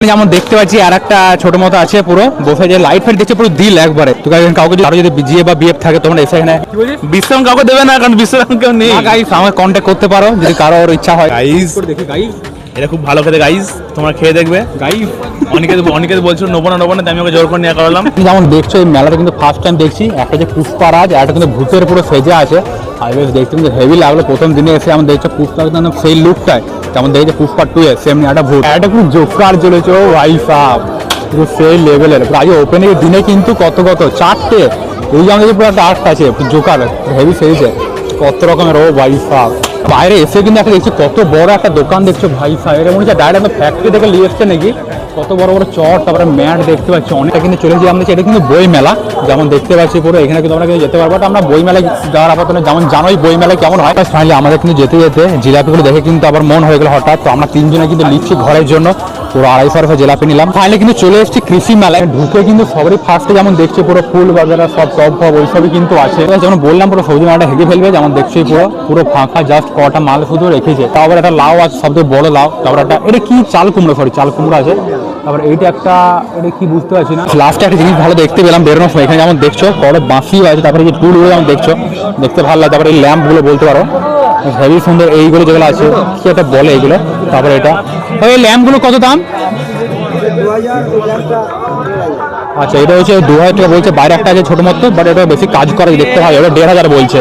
যেমন দেখতে পাচ্ছি আর একটা ছোট মতো আছে পুরো বসে যে লাইট ফাইট দেখছে পুরো দিল একবারে। তো কাউকে যদি বিজিএ বা বিএফ থাকে তোমরা এসে এখানে বিশ্রাম কাউকে দেবে না, কারণ বিশ্রাম কেউ নেই। গাইস আমাকে কন্ট্যাক্ট করতে পারো যদি কারোর ইচ্ছা হয়। গাইস দেখি গাইস এটা খুব ভালো খেতে গাইস, তোমরা খেয়ে দেখবে। গাইস অনেকে বলছো নেবো না, আমি ওকে জোর করে নিয়ে করালাম। যেমন দেখছো এই মেলাটা কিন্তু ফার্স্ট টাইম দেখছি। একটা যে পুষ্পারাজ, একটা কিন্তু ভূতের পুরো সেজে আছে। আর বেশ দেখতে কিন্তু হেভি লাগলো প্রথম দিনে এসে। আমি দেখছো পুষ্পা একদম সেই লুকটায়, যেমন দেখছি পুষ্পা 2 এ সেমনি একটা ভূত, একটা পুরো জোকার চলেছে। ও ভাই সাহেব পুরো সেই লেভেলের। আজ ওপেনিং দিনে কিন্তু কত 4টে এই যে আমাদের পুরো একটা আর্ট আছে জোকার হেভি সেজে কত রকমের। ও ভাই সাহেব বাইরে এসে কিন্তু একটা দেখছি কত বড় একটা দোকান দেখছো ভাই সাহেব। এর মনে হচ্ছে ডাইরেক্ট ফ্যাক্টরি থেকে নিয়ে এসছে নাকি। কত বড় বড় চট, তারপরে ম্যাট দেখতে পাচ্ছি অনেকটা কিন্তু চলে যাই। আমরা এটা কিন্তু বই মেলা, যেমন দেখতে পাচ্ছি পুরো এখানে কিন্তু আমরা কিন্তু যেতে পারবো। আমরা বই মেলায় যাওয়ার আপাতত যেমন জানোই বই মেলায় কেমন হয়। ফাইনালি আমাদের কিন্তু যেতে যেতে জিলাপিগুলো দেখে কিন্তু আবার মন হয়ে গেল হঠাৎ। তো আমরা তিনজনে কিন্তু নিচ্ছি ঘরের জন্য পুরো 250 জিলাপি নিলাম। ফাইনালি কিন্তু চলে এসেছি কৃষি মেলায়। ঢুকে কিন্তু সবারই ফার্স্টে যেমন দেখছি পুরো ফুল বাজারা সব টপ ফপ ওইসবই কিন্তু আছে। যেমন বললাম পুরো সবজি মেলাটা হেগে ফেলবে। যেমন দেখছি পুরো ফাঁকা, জাস্ট কটা মাল শুধু রেখেছে। তারপর একটা লাউ আছে সবথেকে বড় লাউ। তারপর একটা এটা কি চাল কুমড়ো আছে। তারপর এইটা একটা, এটা কি বুঝতে পারছি না। লাস্টে একটা জিনিস ভালো দেখতে পেলাম বেরোনোর সময়। এখানে যেমন দেখছো বড় বাঁশিও আছে। তারপরে যে টুলগুলো যেমন দেখছো দেখতে ভালো লাগে। তারপরে এই ল্যাম্পগুলো বলতে পারো হেভি সুন্দর। এইগুলো যেগুলো আছে কি একটা বলে এইগুলো। তারপরে এটা এই ল্যাম্পগুলো কত দাম? আচ্ছা এটা হচ্ছে 2000 টাকা বলছে। বাইরে একটা আছে ছোট মতো, বাট এটা বেশি কাজ করে দেখতে হয়, এটা 1500 বলছে।